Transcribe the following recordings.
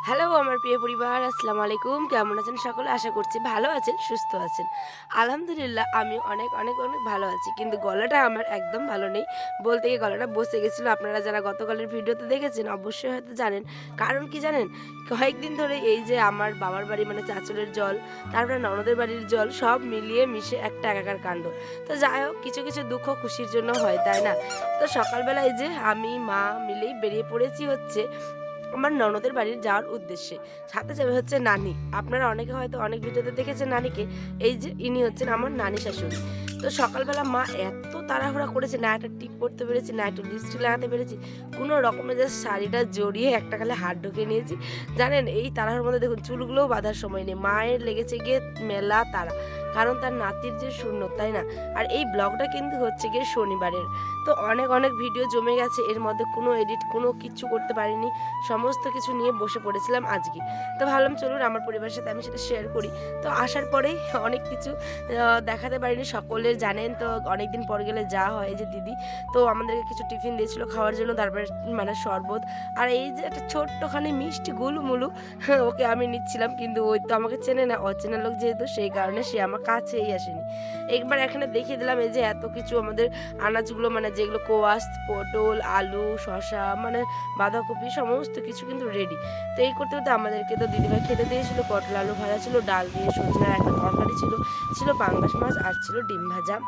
Hello আমার প্রিয় পরিবার, আসসালামু আলাইকুম। কেমন আছেন সকলে? আশা করছি ভালো আছেন, সুস্থ আছেন। আলহামদুলিল্লাহ আমি অনেক অনেক অনেক ভালো আছি। কিন্তু গলাটা আমার একদম ভালো নেই। বলতে গিয়ে গলাটা বসে গেছিলো। আপনারা যারা গতকালের ভিডিওতে দেখেছেন অবশ্যই হয়তো জানেন। কারণ কি জানেন? কয়েকদিন ধরে এই যে আমার বাবার বাড়ি মানে চাঁচলের জল, তারপরে ননদের বাড়ির জল সব মিলিয়ে মিশে একটা একাকার কাণ্ড। তো যাই হোক কিছু, কিছু দুঃখ খুশির জন্য হয়, তাই না? তো সকালবেলা এই যে আমি মা মিলেই বেরিয়ে পড়েছি হচ্ছে আমার ননদের বাড়ির যাওয়ার উদ্দেশ্যে। সাথে যাবে হচ্ছে নানি। আপনারা অনেকে হয়তো অনেক ভিডিওতে দেখেছেন নানিকে। এই যে ইনি হচ্ছেন আমার নানি শাশুড়ি। তো সকালবেলা মা এত তাড়াহুড়া করেছে, না একটা টিপ পরতে পেরেছি, না একটু লিপস্টিক লাগাতে পেরেছি। কোনো রকমে জাস্ট শাড়িটা জড়িয়ে একটা খালি হাত ঢুকিয়ে নিয়েছি। জানেন এই তাড়াহুড়োর মধ্যে দেখুন চুলগুলোও বাঁধার সময় নেই। মায়ের লেগেছে গিয়ে মেলা তাড়া। কারণ তার নাতির যে শূন্য, তাই না? আর এই ব্লগটা কিন্তু হচ্ছে গিয়ে শনিবারের। তো অনেক, অনেক ভিডিও জমে গেছে। এর মধ্যে কোনো এডিট কোনো কিচ্ছু করতে পারিনি। সমস্ত কিছু নিয়ে বসে পড়েছিলাম আজকে। তো ভাবলাম চলুন আমার পরিবারের সাথে আমি সেটা শেয়ার করি। তো আসার পরেই অনেক কিছু দেখাতে পারিনি। সকলের জানেন তো অনেকদিন পর গেলে যা হয় এই যে দিদি, তো আমাদেরকে কিছু টিফিন দিয়েছিল খাওয়ার জন্য, তারপরে মানে শরবত। আর এই যে একটা ছোট্টখানি মিষ্টি গোলুমোলু ওকে আমি নিচ্ছিলাম, কিন্তু ওই তো আমাকে চেনে না, অচেনা লোক যেহেতু সেই কারণে সে আমার কাছেই আসেনি। একবার এখানে দেখিয়ে দিলাম এই যে এত কিছু আমাদের আনাজগুলো মানে যেগুলো কোয়াশ, পটল, আলু, শসা মানে বাঁধাকপি সমস্ত কিছু কিন্তু রেডি। তো এই করতে করতে আমাদেরকে তো দিদিভাই খেতে দিয়েছিল। পটল আলু ভাজা ছিল, ডাল দিয়ে সজনের একটা তরকারি ছিল, ছিল পাঙ্গাস মাছ আর ছিল ডিম ভাজা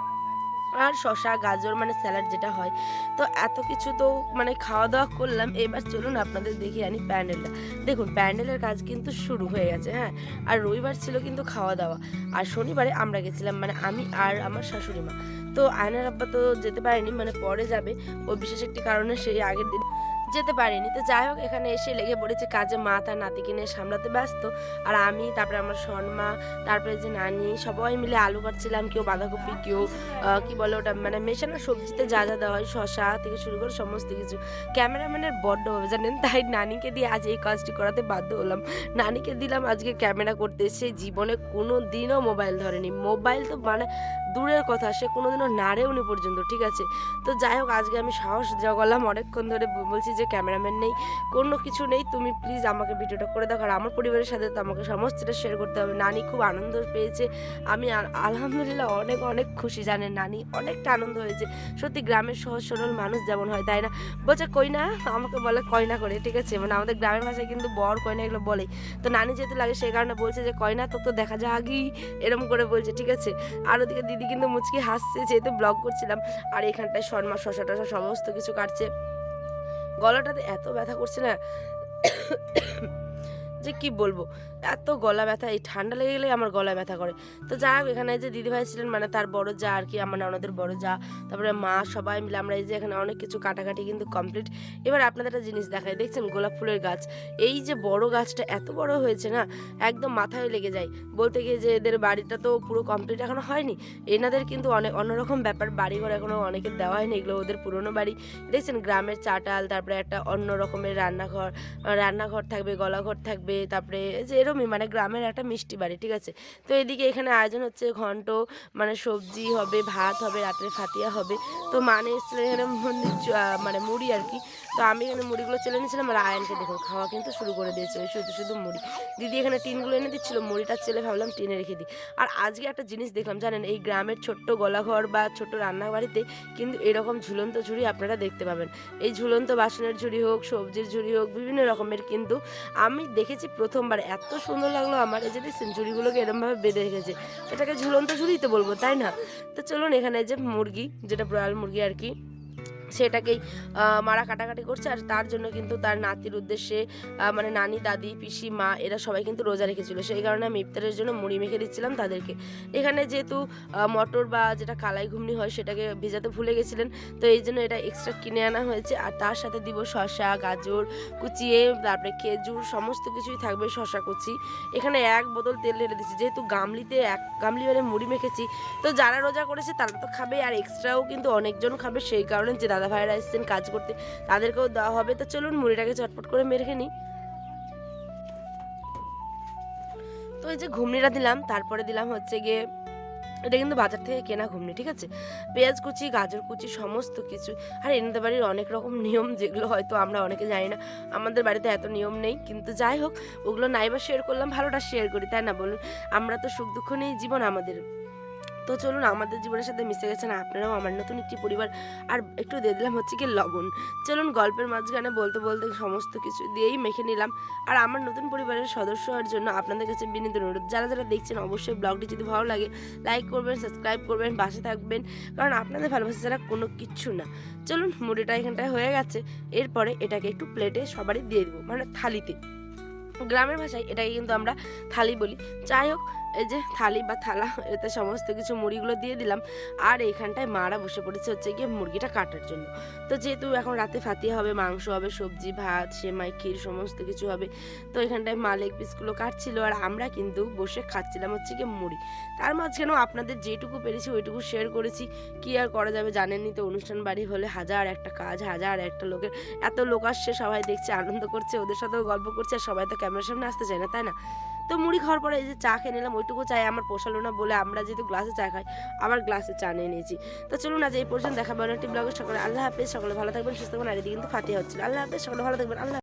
আর শসা গাজর মানে স্যালাড যেটা হয়। তো এত কিছু তো মানে খাওয়া দাওয়া করলাম। এবার চলুন আপনাদের দেখিয়ে আনি প্যান্ডেলটা। দেখুন প্যান্ডেলের কাজ কিন্তু শুরু হয়ে গেছে, হ্যাঁ। আর রবিবার ছিল কিন্তু খাওয়া দাওয়া। আর শনিবারে আমরা গেছিলাম মানে আমি আর আমার শাশুড়ি মা। তো আয়নার আব্বা তো যেতে পারেনি, মানে পরে যাবে। ও বিশেষ একটি কারণে সেই আগের দিন যেতে পারিনি। তো যাই হোক এখানে এসে লেগে পড়েছে কাজে, মা তার নাতিকে নিয়ে সামলাতে ব্যস্ত। আর আমি তারপরে আমার সন্মা, তারপরে যে নানি সবাই মিলে আলু কাটছিলাম, কেউ বাঁধাকপি, কেউ কি বলে ওটা মানে মেশানো সবজিতে যা যা দেওয়া হয় শসা থেকে শুরু করে সমস্ত কিছু। ক্যামেরাম্যানের বড্ড হবে জানেন, তাই নানিকে দিয়ে আজ এই কাজটি করাতে বাধ্য হলাম। নানিকে দিলাম আজকে ক্যামেরা করতে, সে জীবনে কোনো দিনও মোবাইল ধরেনি। মোবাইল তো মানে দূরের কথা, সে কোনোদিনও নাড়েওনি পর্যন্ত, ঠিক আছে? তো যাই হোক আজকে আমি সাহস জগালাম, অনেকক্ষণ ধরে বলছি যে ক্যামেরাম্যান নেই, কোনো কিছু নেই, তুমি প্লিজ আমাকে ভিডিওটা করে দাও। আর আমার পরিবারের সাথে তো আমাকে সমস্তটা শেয়ার করতে হবে। নানি খুব আনন্দ পেয়েছে, আমি আলহামদুলিল্লাহ অনেক অনেক খুশি। জানেন নানি অনেকটা আনন্দ হয়েছে। সত্যি গ্রামের সহজ সরল মানুষ যেমন হয়, তাই না? বলছে কইনা, আমাকে বলে কয়না করে, ঠিক আছে? মানে আমাদের গ্রামের ভাষায় কিন্তু বর কয়না এগুলো বলে। তো নানি যেহেতু লাগে সেই কারণে বলছে যে কয়না তো তো দেখা যা আগেই, এরকম করে বলছে, ঠিক আছে? আর ওদিকে দিদি কিন্তু মুচকি হাসছে, যেহেতু ব্লগ করছিলাম। আর এখানটায় শর্মা শসা টসা সমস্ত কিছু কাটছে। গলাটাতে এত ব্যথা করছে না যে কি বলবো, এত গলা ব্যথা, এই ঠান্ডা লেগে গেলেই আমার গলায় ব্যথা করে। তো যাই হোক এখানে যে দিদিভাই ছিলেন মানে তার বড় যা আর কি, আমার ননদের বড় যা, তারপরে মা সবাই মিলে আমরা এই যে এখানে অনেক কিছু কাটাকাটি কিন্তু কমপ্লিট। এবার আপনাদের একটা জিনিস দেখাই, দেখছেন গোলাপ ফুলের গাছ, এই যে বড় গাছটা এত বড় হয়েছে না, একদম মাথায় লেগে যায়। বলতে গিয়ে যে এদের বাড়িটা তো পুরো কমপ্লিট এখনো হয়নি, এনাদের কিন্তু অনেক অন্যরকম ব্যাপার, বাড়িঘর এখনো অনেকের দেওয়া হয়নি, এগুলো ওদের পুরনো বাড়ি। দেখছেন গ্রামের চাটাল, তারপরে একটা অন্য রকমের রান্নাঘর, রান্নাঘর থাকবে, গলাঘর থাকবে, তারপরে যে এরমই মানে গ্রামের একটা মিষ্টি বাড়ি, ঠিক আছে? তো এদিকে এখানে আয়োজন হচ্ছে ঘন্ট, মানে সবজি হবে, ভাত হবে, রাত্রে ফাতিয়া হবে। তো মানে এসেছিলেন এখানে মানে মুড়ি আর কি। তো আমি এখানে মুড়িগুলো চেলে নিয়েছিলাম, আর আয়নকে দেখুন খাওয়া কিন্তু শুরু করে দিয়েছে ওই শুধু শুধু মুড়ি। দিদি এখানে টিনগুলো এনে দিচ্ছিল, মুড়িটা চেলে ভাবলাম টিনে রেখে দিই। আর আজকে একটা জিনিস দেখলাম জানেন, এই গ্রামের ছোট্ট গলাঘর বা ছোট্ট রান্নাবাড়িতে কিন্তু এরকম ঝুলন্ত ঝুড়ি আপনারা দেখতে পাবেন। এই ঝুলন্ত বাসনের ঝুড়ি হোক, সবজির ঝুড়ি হোক, বিভিন্ন রকমের কিন্তু আমি দেখেছি প্রথমবার। এত সুন্দর লাগলো আমার, এই যে দেখছেন ঝুড়িগুলোকে এরমভাবে বেঁধে রেখেছে, এটাকে ঝুলন্ত ঝুড়িই তো বলবো, তাই না? তো চলুন এখানে যে মুরগি, যেটা ব্রয়াল মুরগি আর কি, সেটাকেই মারা কাটাকাটি করছে। আর তার জন্য কিন্তু তার নাতির উদ্দেশ্যে মানে নানি, দাদি, পিসি, মা এরা সবাই কিন্তু রোজা রেখেছিল, সেই কারণে আমি ইফতারের জন্য মুড়ি মেখে দিচ্ছিলাম তাদেরকে। এখানে যেহেতু মটর বা যেটা কালাই ঘুগনি হয় সেটাকে ভেজাতে ভুলে গেছিলেন, তো এই জন্য এটা এক্সট্রা কিনে আনা হয়েছে। আর তার সাথে দিব শসা, গাজর কুচিয়ে, তারপরে খেজুর সমস্ত কিছুই থাকবে, শসা কুচি। এখানে এক বোতল তেল ঢেলে দিচ্ছি, যেহেতু গামলিতে এক গামলি মানে মুড়ি মেখেছি, তো যারা রোজা করেছে তারা তো খাবে, আর এক্সট্রাও কিন্তু অনেকজন খাবে, সেই কারণে যে দাদা ভাইরা এসেছেন কাজ করতে তাদেরকেও দেওয়া হবে। তো চলুন মুড়িটাকে চটপট করে মেরে নিই। তো এই যে ঘুগনিটা দিলাম, তারপরে দিলাম হচ্ছে গিয়ে এটা কিন্তু বাজার থেকে কেনা ঘুগনি, ঠিক আছে? পেঁয়াজ কুচি, গাজর কুচি সমস্ত কিছু। আর এনাদের বাড়ির অনেক রকম নিয়ম যেগুলো হয়তো আমরা অনেকে জানি না। আমাদের বাড়িতে এত নিয়ম নেই। কিন্তু যাই হোক, ওগুলো নাইবা শেয়ার করলাম, ভালোটা শেয়ার করি, তাই না বলুন? আমরা তো সুখ দুঃখ নিয়েই জীবন আমাদের। তো চলুন, আমাদের জীবনের সাথে মিশে গেছেন আপনারাও আমার নতুন একটি পরিবার। আর একটু দিয়ে দিলাম হচ্ছে কি লবণ। চলুন, গল্পের মাঝখানে বলতে বলতে সমস্ত কিছু দিয়েই মেখে নিলাম। আর আমার নতুন পরিবারের সদস্য হওয়ার জন্য আপনাদের কাছে বিনীত অনুরোধ, যারা যারা দেখছেন অবশ্যই ব্লগটি যদি ভালো লাগে লাইক করবেন, সাবস্ক্রাইব করবেন, পাশে থাকবেন, কারণ আপনাদের ভালোবাসা ছাড়া কোনো কিচ্ছু না। চলুন, মুড়িটা এখানটায় হয়ে গেছে। এরপরে এটাকে একটু প্লেটে সবারই দিয়ে দেবো, মানে থালিতে। গ্রামের ভাষায় এটাকে কিন্তু আমরা থালি বলি। যাই হোক, এই যে থালি বা থালা, এতে সমস্ত কিছু মুড়িগুলো দিয়ে দিলাম। আর এইখানটায় মারা বসে পড়েছে হচ্ছে গিয়ে মুরগিটা কাটার জন্য। তো যেহেতু এখন রাতে ফাতিয়া হবে, মাংস হবে, সবজি, ভাত, সেমাই, ক্ষীর সমস্ত কিছু হবে। তো এখানটায় মা লেগ পিসগুলো কাটছিল, আর আমরা কিন্তু বসে খাচ্ছিলাম হচ্ছে গিয়ে মুড়ি। তার মাঝখানেও আপনাদের যেটুকু পেরেছি ওইটুকু শেয়ার করেছি। কি আর করা যাবে, জানেনই তো, অনুষ্ঠান বাড়ি হলে হাজার একটা কাজ, হাজার একটা লোকের। এত লোক আসছে, সবাই দেখছে, আনন্দ করছে, ওদের সাথেও গল্প করছে, আর সবাই তো ক্যামেরার সামনে আসতে চায় না, তাই না? তো মুড়ি খাওয়ার পরে এই যে চা খেয়ে নিলাম, ওইটুকু চাই আমার পোষালো না বলে আমরা যেহেতু গ্লাসে চা খাই, আবার গ্লাসে চা নিয়ে নিয়েছি। তো চলুন, আজ এই পর্যন্ত, দেখাবো অন্য একটি ব্লগের। সকলে আল্লাহ হাফেজ, সকলে ভালো থাকবেন, সুস্থ থাকবেন। আর এদিকে কিন্তু ফাতিয়া হচ্ছিল। আল্লাহ হাফেজ, সকলে ভালো থাকবেন, আল্লাহ।